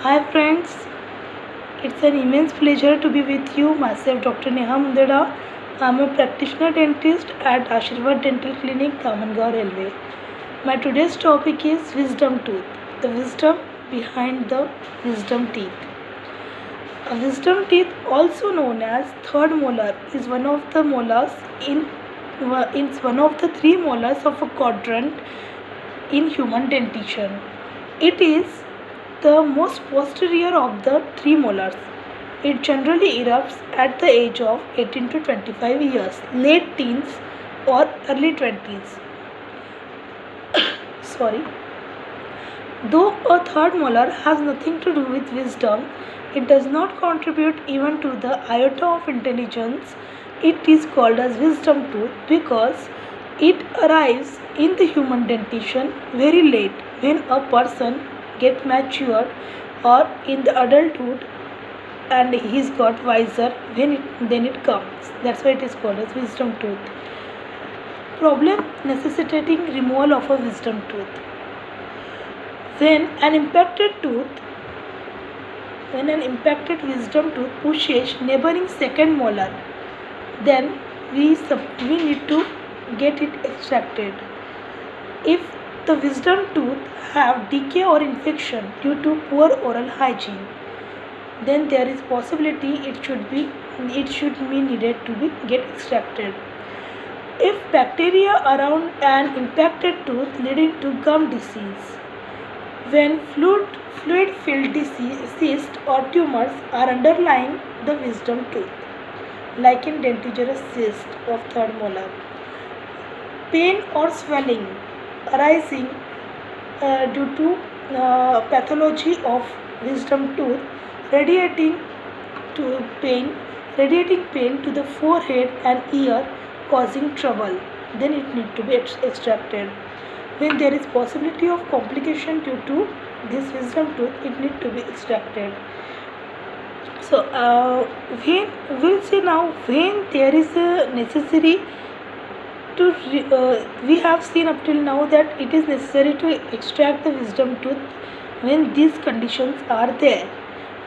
Hi friends, it's an immense pleasure to be with you. Myself Dr. Neha Mundeda. I'm a practitioner dentist at Ashirvad Dental Clinic, Damangaon Railway. My today's topic is wisdom tooth, the wisdom behind the wisdom teeth. A wisdom teeth, also known as third molar, is one of the molars in one of the three molars of a quadrant in human dentition. It is the most posterior of the three molars. It generally erupts at the age of 18 to 25 years, late teens or early 20s. Sorry. Though a third molar has nothing to do with wisdom, it does not contribute even to the iota of intelligence. It is called as wisdom tooth because it arrives in the human dentition very late when a person gets matured or in the adulthood and he's got wiser then it comes. That's why it is called as wisdom tooth. Problem necessitating removal of a wisdom tooth. When an impacted wisdom tooth pushes neighboring second molar, then we need to get it extracted. If the wisdom tooth have decay or infection due to poor oral hygiene, then there is possibility it should be needed to be get extracted. If bacteria around an impacted tooth leading to gum disease, when fluid filled cysts or tumors are underlying the wisdom tooth, like in dentigerous cyst of third molar, pain or swelling arising due to pathology of wisdom tooth, radiating pain to the forehead and ear, causing trouble, then it need to be extracted. When there is possibility of complication due to this wisdom tooth, it need to be extracted. So when we'll see now, when there is a necessary to we have seen up till now that it is necessary to extract the wisdom tooth when these conditions are there.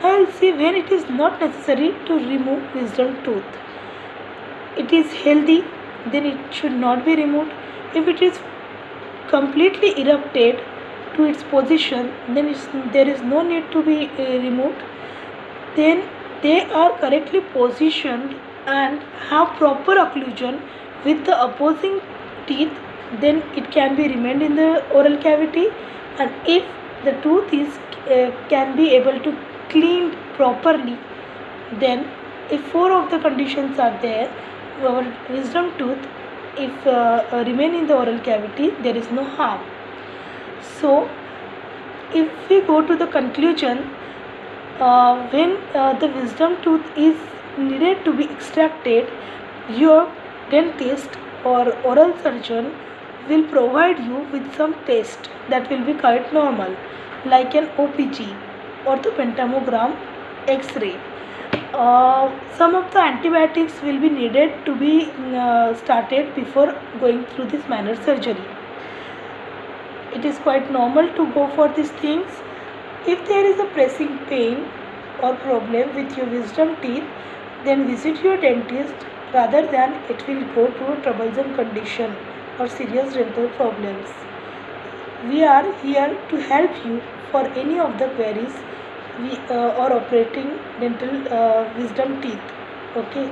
Now we'll see when it is not necessary to remove wisdom tooth. It is healthy, then it should not be removed. If it is completely erupted to its position, then there is no need to be removed. Then they are correctly positioned and have proper occlusion with the opposing teeth, then it can be remained in the oral cavity. And if the tooth is can be able to cleaned properly, then if four of the conditions are there, our wisdom tooth if remain in the oral cavity, there is no harm. So if we go to the conclusion, when the wisdom tooth is needed to be extracted, your dentist or oral surgeon will provide you with some test that will be quite normal, like an OPG, orthopentamogram, X-ray. Some of the antibiotics will be needed to be started before going through this minor surgery. It is quite normal to go for these things. If there is a pressing pain or problem with your wisdom teeth, then visit your dentist rather than it will go to a troublesome condition or serious dental problems. We are here to help you for any of the queries or operating dental wisdom teeth. Okay.